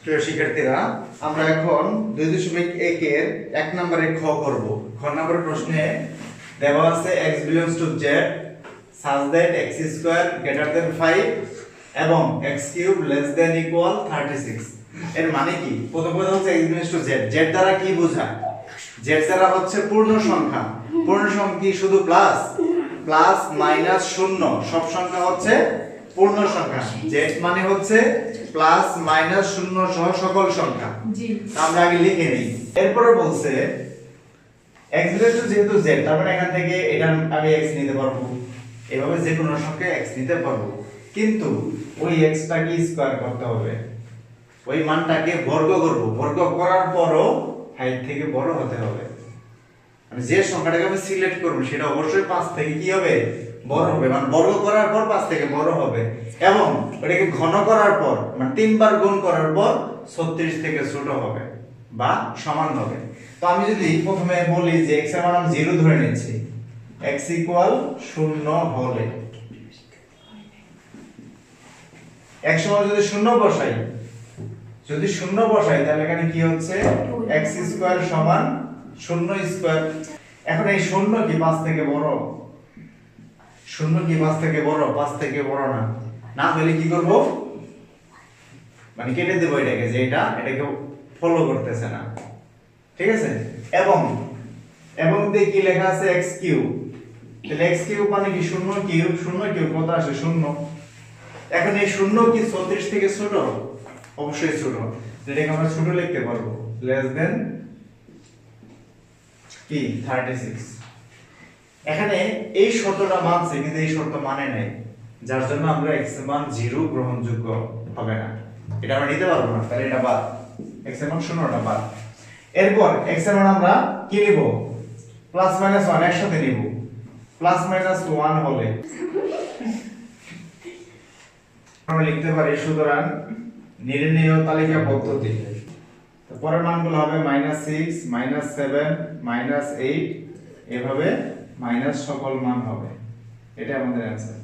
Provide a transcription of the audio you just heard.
প্রিয় শিক্ষার্থীরা, আমরা এখন 2.1 এর 1 নম্বরে খ করব। খ নম্বরের প্রশ্নে দেওয়া আছে x belongs to z such that x square greater than 5 এবং x cube less than equal 36। এর মানে কি? প্রথম কথা হচ্ছে x belongs to z, z দ্বারা কি বোঝায়? z দ্বারা হচ্ছে পূর্ণ সংখ্যা। পূর্ণ সংখ্যা কি শুধু প্লাস প্লাস মাইনাস শূন্য, সব সংখ্যা হচ্ছে পূর্ণ সংখ্যা। z মানে হচ্ছে প্লাস মাইনাস শূন্য সহ সকল সংখ্যা। জি, আমরা আগে লিখে নিই। এরপরে বলছে x belongs to যেহেতু z, তার মানে এখান থেকে এটা আমি x নিতে পারবো, এভাবে যে কোনো সংখ্যা x নিতে পারবো, কিন্তু ওই x টাকে স্কয়ার করতে হবে, ওই মানটাকে বর্গ করব, বর্গ করার পরও 5 থেকে বড় হতে হবে। মানে যে সংখ্যাটাকে আমি সিলেক্ট করব সেটা অবশ্যই 5 থেকে কি হবে? বড় হবে। মানে বর্গ করার পর 5 থেকে বড় হবে, এবং ওটাকে ঘন করার পর মানে 3 বার গুণ করার পর 36 থেকে ছোট হবে বা সমান হবে। তো আমি যদি প্রথমে বলি যে x এর মান আমি 0 ধরে নিচ্ছি, x ইকুয়াল 0 হলে x সমান যদি 0 বসাই, যদি 0 বসাই তাহলে এখানে কি হচ্ছে? x স্কয়ার সমান 0 স্কয়ার। এখন এই 0 কি 5 থেকে বড়? 0 কি 5 থেকে বড়? 5 থেকে বড় না। না হলে কি করব? মানে কেটে দেব এটাকে, যে এটাকে ফলো করতেছে না, ঠিক আছে? এবং তে কি লেখা আছে? x cube. তাহলে x কিউব মানে কি? 0 কিউব। 0 কিউব কত আসে? 0। এখন এই 0 কি 36 থেকে ছোট? অবশ্যই ছোট। এটাকে আমরা ছোট লিখতে পারবো, লেস দেন কি 36। এখানে এই শর্তটা মানছে, কিন্তু এই শর্ত মানে নাই, যার জন্য আমরা x এর মান 0 গ্রহণযোগ্য হবে না, এটা আমরা নিতে পারবো না। তাহলে এটা বাদ, x এর মান 0টা বাদ। এরপর x এর মান আমরা কি নিব? প্লাস মাইনাস 1 একসাথে নিব। প্লাস মাইনাস 1 হলে আমরা লিখতে পারি সুতরাং নির্ণেয় তালিকা পদ্ধতি। তো পরের মানগুলো হবে -6, -7, -8, এভাবে মাইনাস সকল মান হবে। এটা আমাদের অ্যানসার।